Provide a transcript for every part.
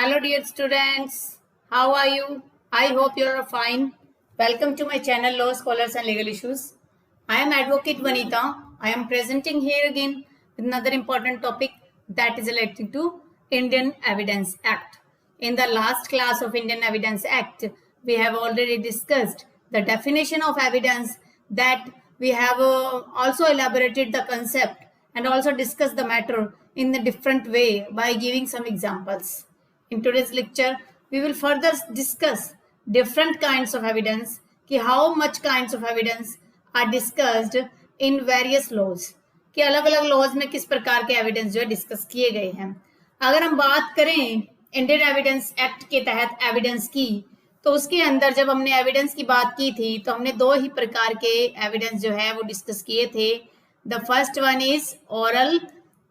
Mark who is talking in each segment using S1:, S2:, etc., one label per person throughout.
S1: Hello dear students, how are you? I hope you are fine. Welcome to my channel Law Scholars and Legal Issues. I am Advocate Vanita. I am presenting here again with another important topic that is related to Indian Evidence Act. In the last class of Indian Evidence Act, we have already discussed the definition of evidence, that we have also elaborated the concept and also discussed the matter in a different way by giving some examples. In today's lecture, we will further discuss different kinds of evidence, कि how much kinds of evidence are discussed in various laws, कि अलग अलग laws में किस प्रकार के evidence जो है डिस्कस किए गए हैं. अगर हम बात करें इंडियन एविडेंस एक्ट के तहत एविडेंस की, तो उसके अंदर जब हमने एविडेंस की बात की थी तो हमने दो ही प्रकार के एविडेंस जो है वो डिस्कस किए थे. The first one is oral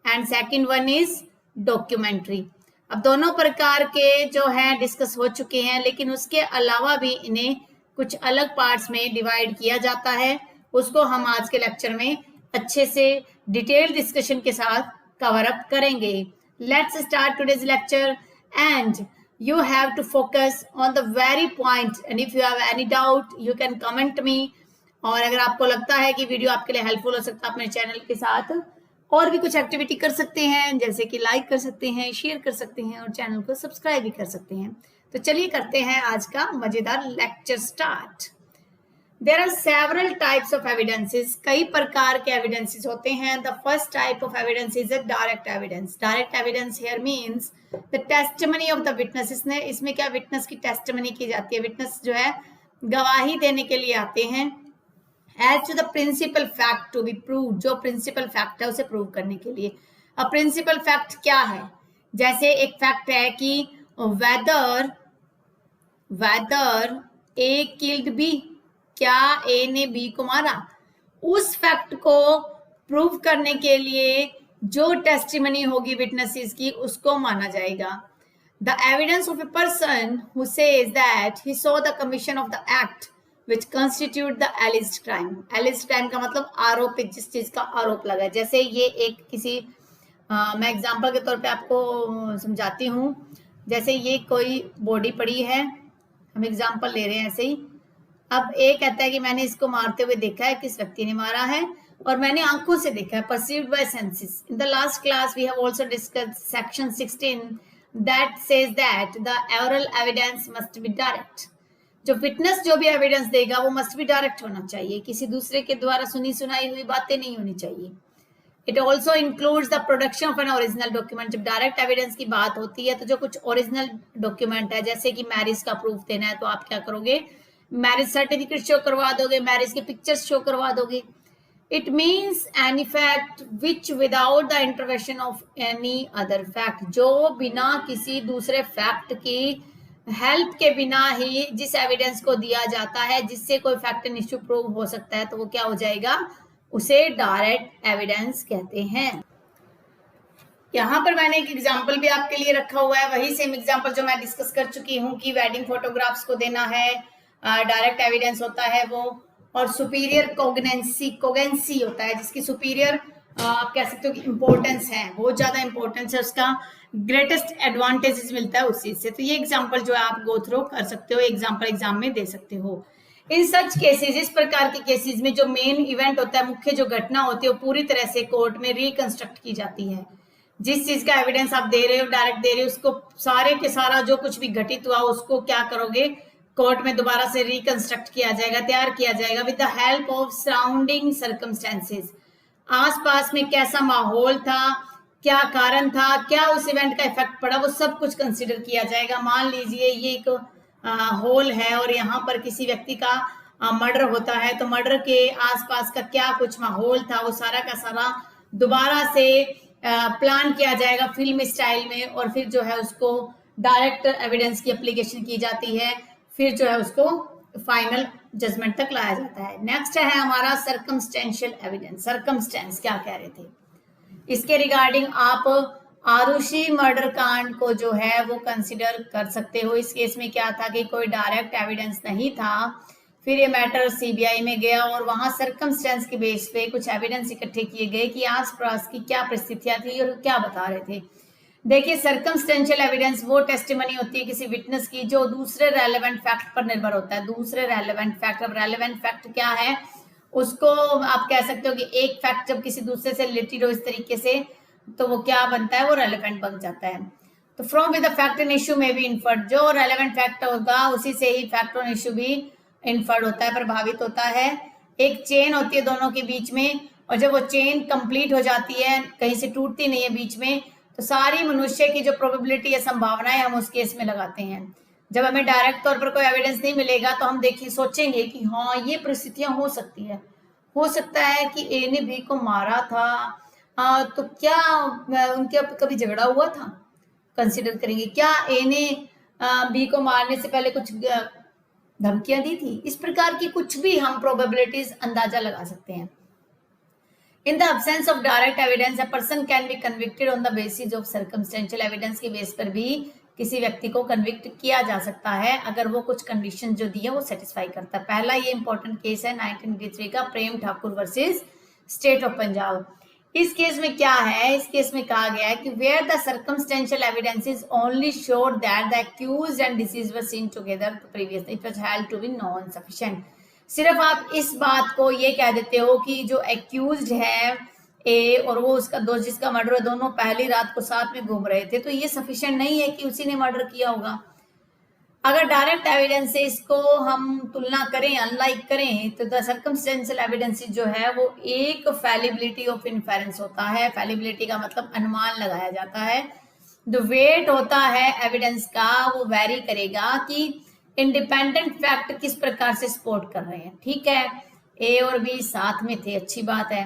S1: and second one is documentary. अब दोनों प्रकार के जो है डिस्कस हो चुके हैं, लेकिन उसके अलावा भी इन्हें कुछ अलग पार्ट्स में डिवाइड किया जाता है. उसको हम आज के लेक्चर में अच्छे से डिटेल डिस्कशन के साथ कवर अप करेंगे. Let's start today's lecture and you have to focus on the very point, and if you have any doubt you can comment me. और अगर आपको लगता है कि वीडियो आपके लिए हेल्पफुल हो सकता है, अपने चैनल के साथ और भी कुछ एक्टिविटी कर सकते हैं, जैसे कि लाइक कर सकते हैं, शेयर कर सकते हैं और चैनल को सब्सक्राइब भी कर सकते हैं. तो चलिए करते हैं आज का मजेदार lecture start. There are several types of evidences. कई प्रकार के evidences होते हैं. The first type of evidence is a direct evidence. Direct evidence here means the testimony of the witness. इसमें क्या witness की testimony की जाती है. Witness जो है गवाही देने के लिए आते हैं. As to the principal fact to be proved, जो principal fact है उसे prove करने के लिए. अब principal fact क्या है? जैसे एक fact है कि whether A killed B, क्या ए ने बी को मारा. उस फैक्ट को प्रूव करने के लिए जो टेस्टिमनी होगी विटनेसेस की उसको माना जाएगा. The evidence of a person who says that he saw the commission of the act which constitute the एलिज्ड crime. एलिज्ड crime का मतलब आरोपित, जिस चीज का आरोप लगा. जैसे ये एक किसी मैं एग्जांपल के तौर पे आपको समझाती हूँ. जैसे ये कोई बॉडी पड़ी है, हम एग्जांपल ले रहे हैं ऐसे ही. अब ए कहता है कि मैंने इसको मारते हुए देखा है, किस व्यक्ति ने मारा है, और मैंने आंखों से देखा है, perceived by senses. In the last class we have also discussed section 16 that says that the oral evidence must be direct. जो विटनेस जो भी एविडेंस देगा वो मस्ट बी डायरेक्ट होना चाहिए, किसी दूसरे के द्वारा सुनी सुनाई हुई बातें नहीं होनी चाहिए. It also includes the production of N original document. जब डायरेक्ट एविडेंस की बात होती है तो जो कुछ ओरिजिनल डॉक्यूमेंट है, जैसे कि मैरिज का प्रूफ देना है, तो आप क्या करोगे, मैरिज सर्टिफिकेट शो करवा दोगे, मैरिज के पिक्चर्स शो करवा दोगे. It means any fact which without the intervention of any other fact, जो बिना किसी दूसरे फैक्ट की हेल्प के बिना ही जिस एविडेंस को दिया जाता है, जिससे कोई फैक्ट निश्चित प्रूव हो सकता है, तो वो क्या हो जाएगा, उसे डायरेक्ट एविडेंस कहते हैं. यहाँ पर मैंने एक एग्जाम्पल भी आपके लिए रखा हुआ है, वही सेम एग्जाम्पल जो मैं डिस्कस कर चुकी हूँ कि वेडिंग फोटोग्राफ्स को देना है, डायरेक्ट एविडेंस होता है वो. और सुपीरियर कोगेंसी होता है, जिसकी सुपीरियर आप कह सकते हो कि इम्पोर्टेंस है, बहुत ज्यादा इम्पोर्टेंस है, उसका ग्रेटेस्ट एडवांटेजेस मिलता है उस चीज से. तो ये एग्जांपल जो है आप गो थ्रू कर सकते हो, एग्जांपल एग्जाम में दे सकते हो. इन सच केसेस, इस प्रकार के केसेस में जो मेन इवेंट होता है, मुख्य जो घटना होती है, वो पूरी तरह से कोर्ट में रिकंस्ट्रक्ट की जाती है. जिस चीज का एविडेंस आप दे रहे हो, डायरेक्ट दे रहे हो, उसको सारे के सारा जो कुछ भी घटित हुआ उसको क्या करोगे, कोर्ट में दोबारा से रिकंस्ट्रक्ट किया जाएगा, तैयार किया जाएगा with the help of surrounding circumstances. आसपास में कैसा माहौल था, क्या कारण था, क्या उस इवेंट का इफेक्ट पड़ा, वो सब कुछ कंसीडर किया जाएगा. मान लीजिए ये एक हॉल है और यहाँ पर किसी व्यक्ति का मर्डर होता है, तो मर्डर के आसपास का क्या कुछ माहौल था, वो सारा का सारा दोबारा से प्लान किया जाएगा फिल्म स्टाइल में, और फिर जो है उसको डायरेक्ट एविडेंस की एप्लीकेशन की जाती है, फिर जो है उसको फाइनल जजमेंट तक लाया जाता है. नेक्स्ट है हमारा सर्कमस्टेंशियल एविडेंस. सर्कमस्टेंस क्या कह रहे थे, इसके रिगार्डिंग आप आरुषि मर्डर कांड को जो है वो कंसिडर कर सकते हो. इस केस में क्या था कि कोई डायरेक्ट एविडेंस नहीं था, फिर ये मैटर सीबीआई में गया और वहां सर्कमस्टेंस के बेस पे कुछ एविडेंस इकट्ठे किए गए कि आस पास की क्या परिस्थितियां थी और क्या बता रहे थे. देखिए, सर्कमस्टेंशियल एविडेंस वो टेस्टिमनी होती है किसी विटनेस की जो दूसरे रेलेवेंट फैक्ट पर निर्भर होता है। दूसरे रेलेवेंट फैक्ट, अब रेलेवेंट फैक्ट क्या है, उसको आप कह सकते हो कि एक फैक्ट जब किसी दूसरे से रिलेटेड हो इस तरीके से, तो वो क्या बनता है, वो रेलेवेंट बन जाता है। तो from with the fact and issue में भी इन्फर्ड, जो रेलेवेंट फैक्ट होगा उसी से ही फैक्ट और इश्यू भी इन्फर्ड होता है, प्रभावित होता है। एक चेन होती है दोनों के बीच में, और जब वो चेन कंप्लीट हो जाती है, कहीं से टूटती नहीं है बीच में, तो सारी मनुष्य की जो प्रोबेबिलिटी या संभावनाएं हम उस केस में लगाते हैं। जब हमें डायरेक्ट तौर पर कोई एविडेंस नहीं मिलेगा तो हम देखिए सोचेंगे कि हाँ ये परिस्थितियां हो सकती है, हो सकता है कि ए ने बी को मारा था, तो क्या उनके कभी झगड़ा हुआ था, कंसिडर करेंगे। क्या ए ने बी को मारने से पहले कुछ धमकियां दी थी, इस प्रकार की कुछ भी हम प्रोबेबिलिटीज अंदाजा लगा सकते हैं। In the absence of direct evidence, a person can be convicted on the basis of circumstantial evidence की बेस पर भी किसी व्यक्ति को कन्विक्ट किया जा सकता है अगर वो कुछ कंडीशन जो दी है वो सेटिस्फाई करता है। पहला ये इंपॉर्टेंट केस है 1983 का, Prem Thakur versus state of Punjab. इस केस में क्या है, इस केस में कहा गया है कि where the circumstantial evidence is only sure that the accused and deceased were seen together previously, it was held to be non sufficient. सिर्फ आप इस बात को ये कह देते हो कि जो एक्यूज्ड है ए और वो उसका दोस्त जिसका मर्डर है, दोनों पहली रात को साथ में घूम रहे थे, तो ये सफिशिएंट नहीं है कि उसी ने मर्डर किया होगा। अगर डायरेक्ट एविडेंस से इसको हम तुलना करें, अनलाइक करें, तो द सर्कमस्टेंशियल एविडेंस जो है वो एक फैलिबिलिटी ऑफ इन्फेरेंस होता है। फैलिबिलिटी का मतलब अनुमान लगाया जाता है। जो वेट होता है एविडेंस का वो वेरी करेगा कि इंडिपेंडेंट फैक्ट किस प्रकार से सपोर्ट कर रहे हैं। ठीक है, ए और बी साथ में थे, अच्छी बात है,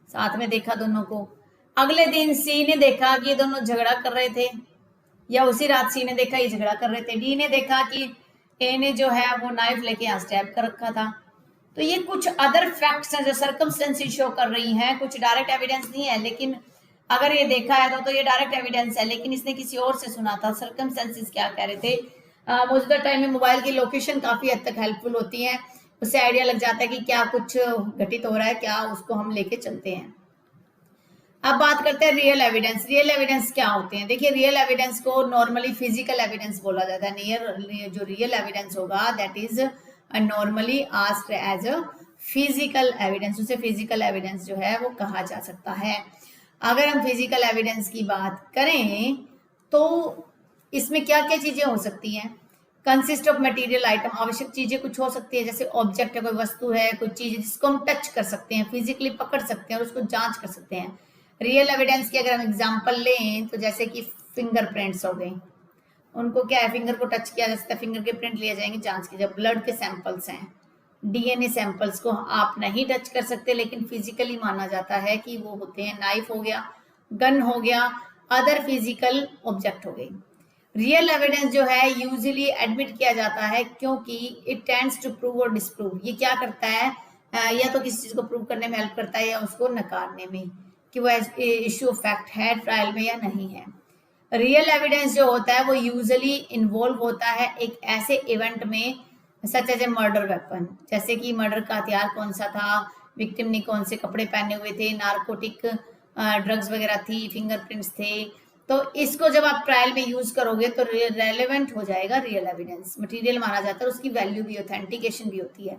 S1: साथ में देखा दोनों को। अगले दिन सी ने देखा कि ये दोनों झगड़ा कर रहे थे, या उसी रात सी ने देखा ये झगड़ा कर रहे थे। डी ने देखा कि ए ने जो है वो नाइफ लेके यहाँ स्टैब कर रखा था। तो ये कुछ अदर फैक्ट्स हैं जो सर्कमस्टेंसेस शो कर रही हैं, कुछ डायरेक्ट एविडेंस नहीं है, लेकिन अगर ये देखा है तो ये डायरेक्ट एविडेंस है, लेकिन इसने किसी और से सुना था। सर्कमस्टेंसेस क्या कह रहे थे, मौजूदा टाइम में मोबाइल की लोकेशन काफी हद तक हेल्पफुल होती है, उससे आइडिया लग जाता है कि क्या कुछ घटित हो रहा है, क्या उसको हम लेके चलते हैं। अब बात करते हैं रियल एविडेंस। रियल एविडेंस क्या होते हैं, देखिए रियल एविडेंस को नॉर्मली फिजिकल एविडेंस बोला जाता है। नियर जो रियल एविडेंस होगा that is normally asked as a physical evidence, उसे फिजिकल एविडेंस जो है वो कहा जा सकता है। अगर हम फिजिकल एविडेंस की बात करें तो इसमें क्या क्या चीजें हो सकती हैं। कंसिस्ट ऑफ मटेरियल आइटम, आवश्यक चीजें कुछ हो सकती है, जैसे ऑब्जेक्ट है, कोई वस्तु है, कोई चीज जिसको हम टच कर सकते हैं, फिजिकली पकड़ सकते हैं और उसको जांच कर सकते हैं। रियल एविडेंस की अगर हम एग्जांपल लें तो जैसे कि फिंगरप्रिंट्स हो गए, उनको क्या है, फिंगर को टच किया जा सकता है, फिंगर के प्रिंट लिए जाएंगे जांच की। जब ब्लड के सैंपल्स हैं, डीएनए सैंपल्स को आप नहीं टच कर सकते लेकिन फिजिकली माना जाता है कि वो होते हैं। नाइफ हो गया, गन हो गया, अदर फिजिकल ऑब्जेक्ट हो गई। रियल एविडेंस जो है यूजुअली एडमिट किया जाता है क्योंकि इट टेंड्स टू प्रूव और डिसप्रूव। ये क्या करता है, या तो किसी चीज को प्रूव करने में हेल्प करता है या उसको नकारने में कि वो इश्यू ऑफ फैक्ट है ट्रायल में या नहीं है। रियल एविडेंस जो होता है वो यूजुअली इन्वॉल्व होता है एक ऐसे इवेंट में such as a murder weapon, जैसे कि मर्डर का हथियार कौन सा था, विक्टिम ने कौन से कपड़े पहने हुए थे, नार्कोटिक ड्रग्स वगैरह थी, फिंगरप्रिंट्स थे। तो इसको जब आप ट्रायल में यूज करोगे तो रेलेवेंट हो जाएगा रियल एविडेंस, मटेरियल माना जाता है, उसकी वैल्यू भी ऑथेंटिकेशन भी होती है।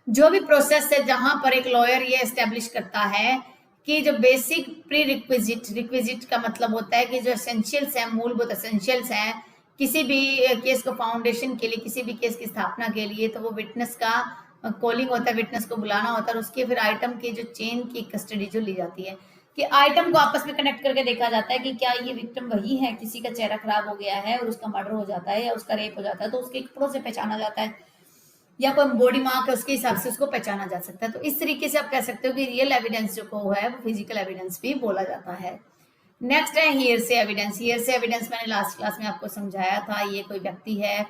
S1: जो भी प्रोसेस है जहां पर एक लॉयर ये एस्टेब्लिश करता है कि जो बेसिक प्री रिक्विजिट, रिक्विजिट का मतलब होता है कि जो एसेंशियल्स हैं, मूलभूत एसेंशियल्स हैं किसी भी केस को फाउंडेशन के लिए, किसी भी केस की स्थापना के लिए, तो वो विटनेस का कॉलिंग होता है, विटनेस को बुलाना होता है, और उसके फिर आइटम की जो चेन की कस्टडी जो ली जाती है कि आइटम को आपस में कनेक्ट करके देखा जाता है कि क्या ये विक्टिम वही है, किसी का चेहरा खराब हो गया है और उसका मर्डर हो जाता है या उसका रेप हो जाता है तो उसके कपड़ों से पहचाना जाता है, या कोई बॉडी मार्क है उसके हिसाब से उसको पहचाना जा सकता है। तो इस तरीके से आप कह सकते हो कि रियल एविडेंस जो को है वो फिजिकल एविडेंस भी बोला जाता है। नेक्स्ट है हियर से एविडेंस। हियर से एविडेंस मैंने लास्ट क्लास में आपको समझाया था। ये कोई व्यक्ति है,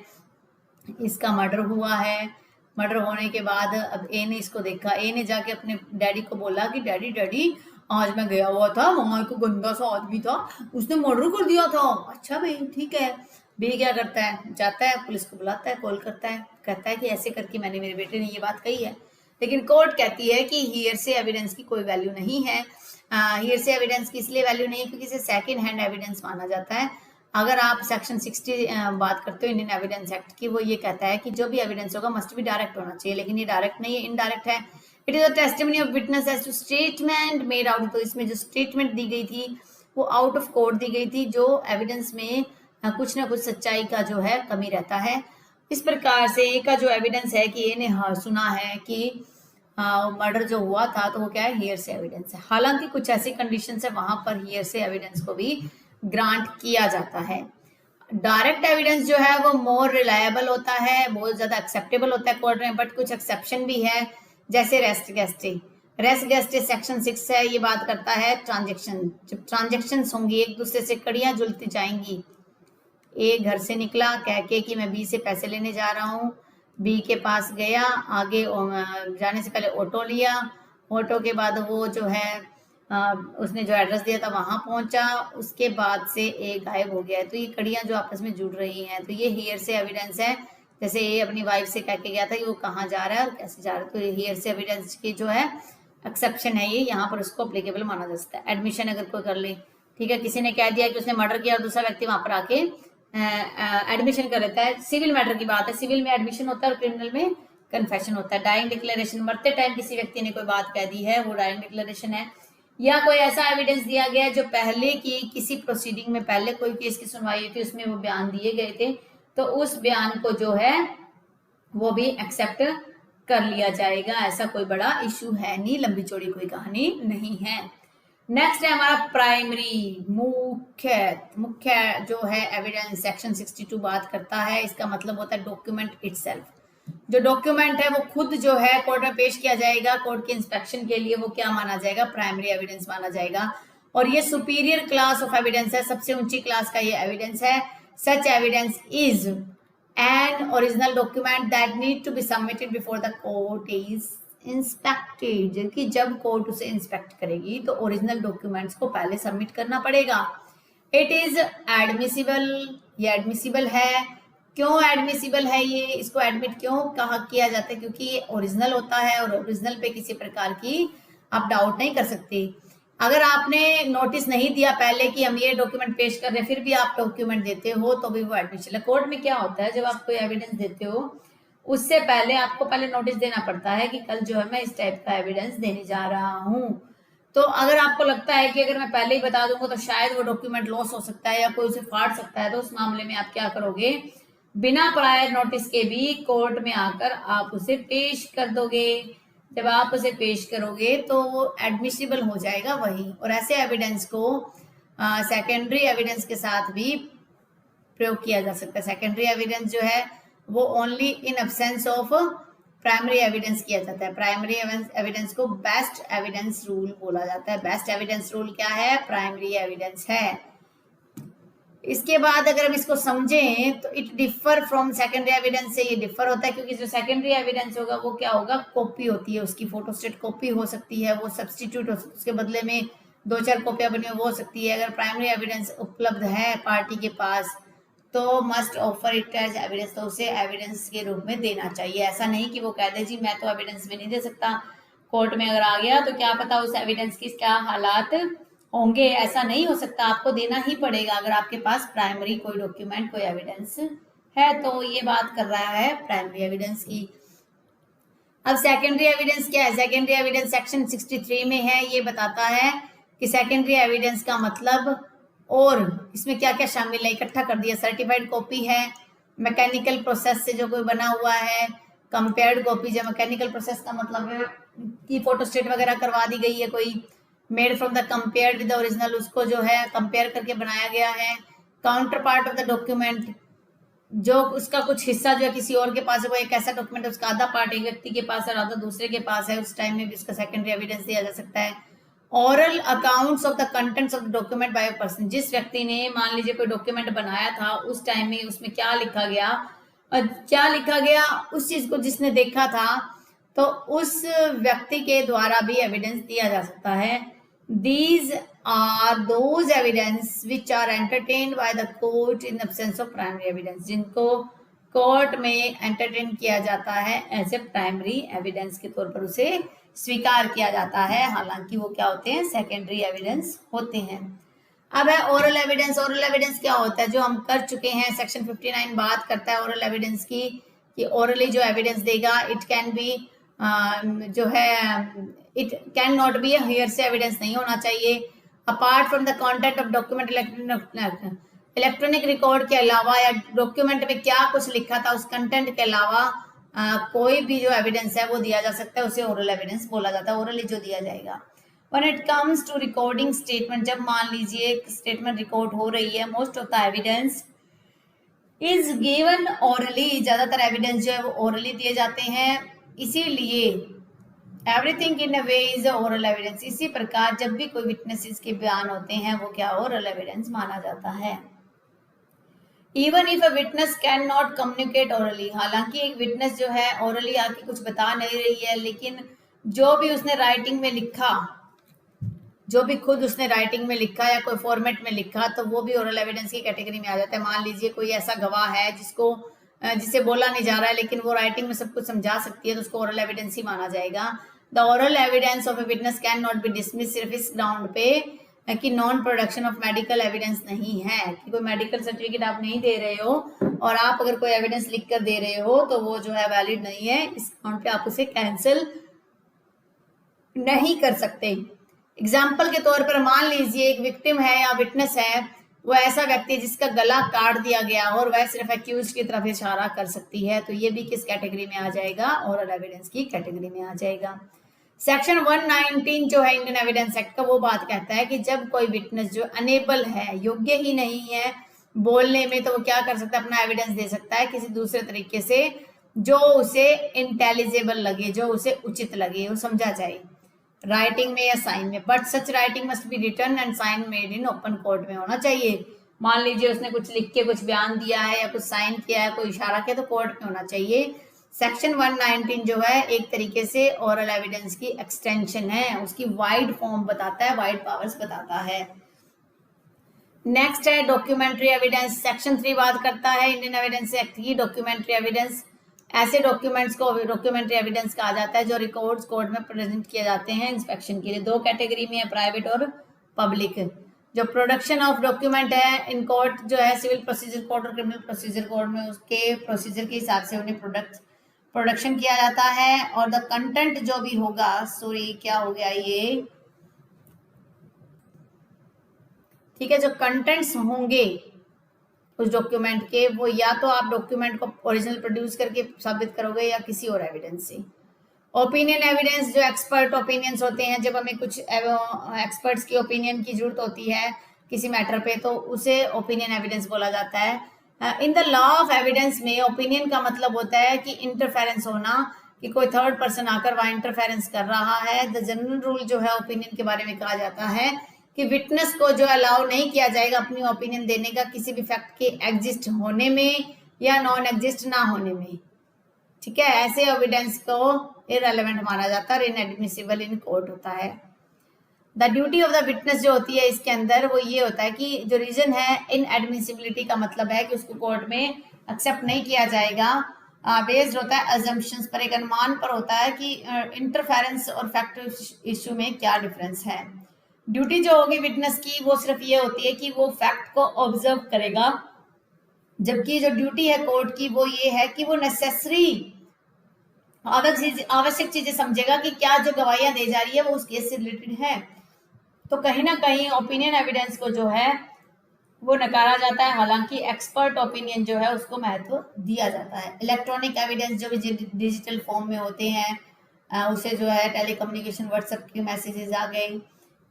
S1: इसका मर्डर हुआ है, मर्डर होने के बाद अब ए ने इसको देखा, ए ने जाके अपने डैडी को बोला कि डैडी डैडी आज मैं गया हुआ था, वहां को गंदा सा आदमी था, उसने मर्डर कर दिया था। अच्छा भाई ठीक है। बी क्या करता है, जाता है पुलिस को बुलाता है, कॉल करता है, कहता है कि ऐसे करके मैंने मेरे बेटे ने ये बात कही है। लेकिन कोर्ट कहती है कि हियर से एविडेंस की कोई वैल्यू नहीं है, हियर से एविडेंस की इसलिए वैल्यू नहीं है क्योंकि इसे सेकंड हैंड एविडेंस माना जाता है। अगर आप सेक्शन 60 बात करते हो इंडियन एविडेंस एक्ट की, वो ये कहता है कि जो भी एविडेंस होगा मस्ट भी डायरेक्ट होना चाहिए, लेकिन ये डायरेक्ट नहीं है, इनडायरेक्ट है। It is a testimony of witness as to statement made out, तो इसमें जो स्टेटमेंट दी गई थी वो आउट ऑफ कोर्ट दी गई थी, जो एविडेंस में कुछ ना कुछ सच्चाई का जो है कमी रहता है। इस प्रकार से ए का जो एविडेंस है कि ए ने सुना है कि मर्डर जो हुआ था, तो वो क्या है, हियर से एविडेंस है। हालांकि कुछ ऐसी कंडीशंस है वहां पर हियर से एविडेंस को भी ग्रांट किया जाता है। डायरेक्ट एविडेंस जो है वो मोर रिलायबल होता है, बहुत ज्यादा एक्सेप्टेबल होता है कोर्ट में, बट कुछ एक्सेप्शन भी है, जैसे रेस्ट गेस्टे। रेस्ट गेस्टे सेक्शन 6 है, ये बात करता है ट्रांजेक्शन, जब ट्रांजेक्शन होंगी एक दूसरे से कड़ियां जुड़ती जाएंगी। ए घर से निकला कह के कि मैं बी से पैसे लेने जा रहा हूँ, बी के पास गया, आगे जाने से पहले ऑटो लिया, ऑटो के बाद वो जो है उसने जो एड्रेस दिया था वहां पहुंचा, उसके बाद से ए गायब हो गया है। तो ये कड़ियां जो आपस में जुड़ रही हैं, तो ये हियर से एविडेंस है। जैसे ए अपनी वाइफ से कह के गया था कि वो कहाँ जा रहा है और कैसे जा रहा है, तो ये हियर से एविडेंस की जो है एक्सेप्शन है, ये यहाँ पर उसको अप्लीकेबल माना जा सकता है। एडमिशन अगर कोई कर ले, ठीक है, किसी ने कह दिया कि उसने मर्डर किया और दूसरा व्यक्ति वहां पर आके एडमिशन कर लेता है, सिविल मैटर की बात है, सिविल में एडमिशन होता है और क्रिमिनल में कन्फेशन होता है। डाइंग डिक्लेरेशन, मरते टाइम किसी व्यक्ति ने कोई बात कह दी है, वो डाइंग डिक्लेरेशन है। या कोई ऐसा एविडेंस दिया गया है जो पहले की किसी प्रोसीडिंग में, पहले कोई केस की सुनवाई हुई थी उसमें वो बयान दिए गए थे, तो उस बयान को जो है वो भी एक्सेप्ट कर लिया जाएगा। ऐसा कोई बड़ा इशू है नहीं, लंबी चौड़ी कोई कहानी नहीं है। नेक्स्ट है हमारा प्राइमरी, मुख्य जो है एविडेंस, सेक्शन 62 बात करता है। इसका मतलब होता है डॉक्यूमेंट इटसेल्फ, जो डॉक्यूमेंट है वो खुद जो है कोर्ट में पेश किया जाएगा, कोर्ट के इंस्पेक्शन के लिए वो क्या माना जाएगा, प्राइमरी एविडेंस माना जाएगा। और ये सुपीरियर क्लास ऑफ एविडेंस है, सबसे ऊंची क्लास का ये एविडेंस है। Such evidence is an original document that need to be submitted before the court is inspected, कि जब कोर्ट उसे इंस्पेक्ट करेगी तो ओरिजिनल डॉक्यूमेंट्स को पहले सबमिट करना पड़ेगा। इट इज एडमिसिबल, ये एडमिसिबल है। क्यों एडमिसिबल है ये, इसको एडमिट क्यों कहा किया जाता है, क्योंकि ये ओरिजिनल होता है और ओरिजिनल पे किसी प्रकार की आप डाउट नहीं कर सकते। अगर आपने नोटिस नहीं दिया पहले कि हम ये डॉक्यूमेंट पेश कर रहे हैं, फिर भी आप डॉक्यूमेंट देते हो तो भी वो एडमिसिबल है। कोर्ट में क्या होता है, जब आप कोई एविडेंस देते हो उससे पहले आपको पहले नोटिस देना पड़ता है कि कल जो है मैं इस टाइप का एविडेंस देने जा रहा हूँ। तो अगर आपको लगता है कि अगर मैं पहले ही बता दूंगा तो शायद वो डॉक्यूमेंट लॉस हो सकता है या कोई उसे फाड़ सकता है, तो उस मामले में आप क्या करोगे, बिना प्रायर नोटिस के भी कोर्ट में आकर आप उसे पेश कर दोगे। जब आप उसे पेश करोगे तो वो एडमिसिबल हो जाएगा वही। और ऐसे एविडेंस को सेकेंडरी एविडेंस के साथ भी प्रयोग किया जा सकता है। सेकेंडरी एविडेंस जो है वो only in absence of primary evidence किया जाता है। प्राइमरी एविडेंस को बेस्ट एविडेंस रूल बोला जाता है। बेस्ट एविडेंस रूल क्या है, प्राइमरी एविडेंस है। इसके बाद अगर हम इसको समझें तो it differ from secondary evidence से, ये डिफर होता है क्योंकि जो सेकेंडरी एविडेंस होगा वो क्या होगा, कॉपी होती है, उसकी फोटोस्टेट कॉपी हो सकती है, वो सब्सटीट्यूट हो सकती है, उसके बदले में 2-4 कॉपियां बनी वो हो सकती है। अगर प्राइमरी एविडेंस उपलब्ध है पार्टी के पास तो must offer it as evidence, तो उसे एविडेंस के रूप में देना चाहिए। ऐसा नहीं कि वो कह दे जी मैं तो एविडेंस में नहीं दे सकता, कोर्ट में अगर आ गया तो क्या पता उस एविडेंस की क्या हालात होंगे, ऐसा नहीं हो सकता, आपको देना ही पड़ेगा अगर आपके पास प्राइमरी कोई डॉक्यूमेंट कोई एविडेंस है। तो ये बात कर रहा है प्राइमरी एविडेंस की। अब सेकेंडरी एविडेंस क्या है, सेकेंडरी एविडेंस सेक्शन 63 में है, ये बताता है कि सेकेंडरी एविडेंस का मतलब और इसमें क्या क्या शामिल है, इकट्ठा कर दिया। सर्टिफाइड कॉपी है, मैकेनिकल प्रोसेस से जो कोई बना हुआ है, कंपेयर्ड कॉपी, जो मैकेनिकल प्रोसेस का मतलब है कि फोटोस्टेट वगैरह करवा दी गई है कोई, made from the compared with the original, उसको जो है कंपेयर करके बनाया गया है। Counter part of the document, जो उसका कुछ हिस्सा जो है किसी और के पास है, वो एक ऐसा डॉक्यूमेंट है उसका आधा पार्ट एक व्यक्ति के पास है और आधा दूसरे के पास है, उस टाइम में भी उसका सेकेंडरी एविडेंस दिया जा सकता है। Oral accounts of the contents of the document by a person, जिस व्यक्ति ने मान लीजिए कोई डॉक्यूमेंट बनाया था उस टाइम में उसमें क्या लिखा गया और क्या लिखा गया उस चीज को जिसने देखा था, तो उस व्यक्ति के द्वारा भी एविडेंस दिया जा सकता है। These are those evidence which are entertained by the court in absence of primary evidence, जिनको कोर्ट में एंटरटेन किया जाता है ऐसे प्राइमरी एविडेंस के तौर पर उसे स्वीकार किया जाता है, हालांकि वो क्या होते हैं, सेकेंडरी एविडेंस होते हैं। अब है ओरल एविडेंस। ओरल एविडेंस क्या होता है, जो हम कर चुके हैं, सेक्शन 59 बात करता है ओरल एविडेंस की, कि ओरली जो एविडेंस देगा इट कैन बी जो है it can not be hearsay evidence नहीं होना चाहिए। Apart from the content of document, electronic record के अलावा या डॉक्यूमेंट में क्या कुछ लिखा था उस कंटेंट के अलावा कोई भी जो एविडेंस है वो दिया जा सकता है, उसे ओरल एविडेंस बोला जाता है, ओरली जो दिया जाएगा। When it comes to recording statement, जब मान लीजिए एक स्टेटमेंट रिकॉर्ड हो रही है, most of the evidence is given orally, ज्यादातर एविडेंस जो है वो ओरली दिए जाते हैं, इसीलिए everything in a way is oral evidence. इसी प्रकार जब भी कोई विटनेसेस के बयान होते हैं वो क्या ओरल एविडेंस माना जाता है। Even if a witness can not communicate orally, हालांकि एक विटनेस जो है ओरली आके कुछ बता नहीं रही है, लेकिन जो भी उसने राइटिंग में लिखा, जो भी खुद उसने राइटिंग में लिखा या कोई फॉर्मेट में लिखा, तो वो भी ओरल एविडेंस की कैटेगरी में आ जाता है। मान लीजिए कोई ऐसा गवाह है जिसे बोला नहीं जा रहा है लेकिन वो राइटिंग में सब कुछ समझा सकती है, तो उसको ओरल एविडेंस ही माना जाएगा। The oral evidence of a witness can not be dismiss सिर्फ इस ग्राउंड पे कि non production of medical evidence नहीं है, कि कोई मेडिकल सर्टिफिकेट आप नहीं दे रहे हो और आप अगर कोई एविडेंस लिख कर दे रहे हो तो वो जो है वैलिड नहीं है, इस ग्राउंड पे आप उसे कैंसिल नहीं कर सकते। एग्जाम्पल के तौर पर मान लीजिए एक विक्टिम है या विटनेस है, वो ऐसा व्यक्ति है जिसका गला काट दिया गया और वह सिर्फ एक्यूज की तरफ इशारा कर सकती है, तो ये भी किस कैटेगरी में आ जाएगा, ओरल एविडेंस की कैटेगरी में आ जाएगा। सेक्शन 119 जो है इंडियन एविडेंस एक्ट का, वो बात कहता है कि जब कोई विटनेस जो अनेबल है, योग्य ही नहीं है बोलने में, तो वो क्या कर सकता है, अपना एविडेंस दे सकता है किसी दूसरे तरीके से जो उसे इंटेलिजेबल लगे, जो उसे उचित लगे, वो समझा जाए, राइटिंग में या साइन में। But such writing must be written and sign made in open court में होना चाहिए। मान लीजिए उसने कुछ लिख के कुछ बयान दिया है या कुछ साइन किया है, कोई इशारा किया, तो कोर्ट में होना चाहिए। सेक्शन 119 जो है एक तरीके से ओरल एविडेंस की एक्सटेंशन है, उसकी वाइड फॉर्म बताता है, वाइड पावर्स बताता है। नेक्स्ट है डॉक्यूमेंट्री एविडेंस। सेक्शन 3 बात करता है इंडियन एविडेंस एक्ट की, डॉक्यूमेंट्री एविडेंस। ऐसे डॉक्यूमेंट्स को डॉक्यूमेंट्री एविडेंस कहा जाता है जो रिकॉर्ड्स कोर्ट में प्रेजेंट किए जाते हैं इंस्पेक्शन के लिए। दो कैटेगरी में है, प्राइवेट और पब्लिक। जो प्रोडक्शन ऑफ डॉक्यूमेंट है इन कोर्ट जो है सिविल प्रोसीजर कोड और क्रिमिनल प्रोसीजर कोड में, उसके प्रोसीजर के हिसाब से उन्हें प्रोडक्शन किया जाता है। और द कंटेंट जो भी होगा, सॉरी क्या हो गया ये, ठीक है, जो कंटेंट्स होंगे उस डॉक्यूमेंट के, वो या तो आप डॉक्यूमेंट को ओरिजिनल प्रोड्यूस करके साबित करोगे या किसी और एविडेंस से। ओपिनियन एविडेंस, जो एक्सपर्ट ओपिनियंस होते हैं, जब हमें कुछ एक्सपर्ट्स की ओपिनियन की जरूरत होती है किसी मैटर पे, तो उसे ओपिनियन एविडेंस बोला जाता है। In the law of evidence में ओपिनियन का मतलब होता है कि इंटरफेरेंस होना, कि कोई थर्ड पर्सन आकर वहां इंटरफेरेंस कर रहा है। द जनरल रूल जो है ओपिनियन के बारे में कहा जाता है कि विटनेस को जो अलाउ नहीं किया जाएगा अपनी ओपिनियन देने का किसी भी फैक्ट के एग्जिस्ट होने में या नॉन एग्जिस्ट ना होने में, ठीक है। ऐसे एविडेंस को इररिलेवेंट माना जाता है और इनएडमिसिबल इन कोर्ट होता है। The duty of the witness जो होती है इसके अंदर, वो ये होता है कि जो रीजन है इनएडमिसिबिलिटी का मतलब है कि उसको कोर्ट में एक्सेप्ट नहीं किया जाएगा, बेस्ड होता है अजम्पशंस पर, एक अनुमान पर होता है कि इंटरफेरेंस और फैक्ट इश्यू में क्या डिफरेंस है। ड्यूटी जो होगी विटनेस की वो सिर्फ ये होती है कि वो फैक्ट को ऑब्जर्व करेगा, जबकि जो ड्यूटी है कोर्ट की वो ये है कि वो नेसेसरी आवश्यक चीजें समझेगा कि क्या जो गवाहियां दे जा रही है वो उस केस से रिलेटेड है। तो कहीं ना कहीं ओपिनियन एविडेंस को जो है वो नकारा जाता है, हालांकि एक्सपर्ट ओपिनियन जो है उसको महत्व दिया जाता है। इलेक्ट्रॉनिक एविडेंस जो भी डिजिटल फॉर्म में होते हैं, उसे जो है टेलीकम्युनिकेशन, व्हाट्सएप के मैसेजेस आ गए,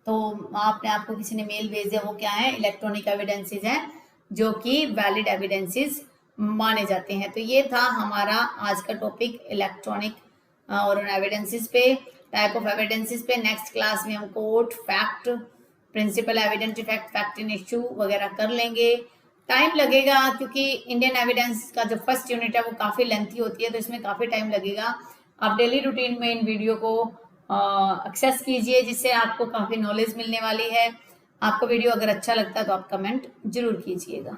S1: तो आपको किसी ने मेल भेज दिया, वो क्या है, इलेक्ट्रॉनिक एविडेंसेस हैं जो कि वैलिड एविडेंसेस माने जाते हैं। तो ये था हमारा आज का टॉपिक इलेक्ट्रॉनिक और एविडेंसेस पे, टाइप ऑफ एविडेंसेस पे। नेक्स्ट क्लास में हम court, fact, principle evidence, fact in issue वगैरह कर लेंगे। टाइम लगेगा क्योंकि इंडियन एविडेंस का जो फर्स्ट यूनिट है वो काफ़ी लेंथी होती है, तो इसमें काफ़ी टाइम लगेगा। आप डेली रूटीन में इन वीडियो को एक्सेस कीजिए, जिससे आपको काफ़ी नॉलेज मिलने वाली है। आपको वीडियो अगर अच्छा लगता है तो आप कमेंट जरूर कीजिएगा।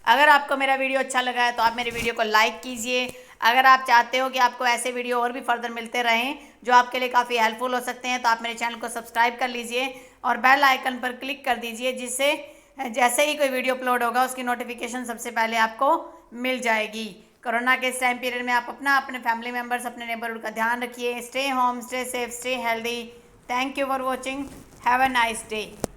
S1: अगर आपको मेरा वीडियो अच्छा लगा है तो आप मेरे वीडियो को लाइक कीजिए। अगर आप चाहते हो कि आपको ऐसे वीडियो और भी फर्दर मिलते रहें जो आपके लिए काफ़ी हेल्पफुल हो सकते हैं, तो आप मेरे चैनल को सब्सक्राइब कर लीजिए और बेल आइकन पर क्लिक कर दीजिए, जिससे जैसे ही कोई वीडियो अपलोड होगा उसकी नोटिफिकेशन सबसे पहले आपको मिल जाएगी। कोरोना के इस टाइम पीरियड में आप अपना, अपने फैमिली मेम्बर्स, अपने नेबरहुड का ध्यान रखिए। Stay home, stay safe, stay healthy. Thank you for watching. Have a nice day.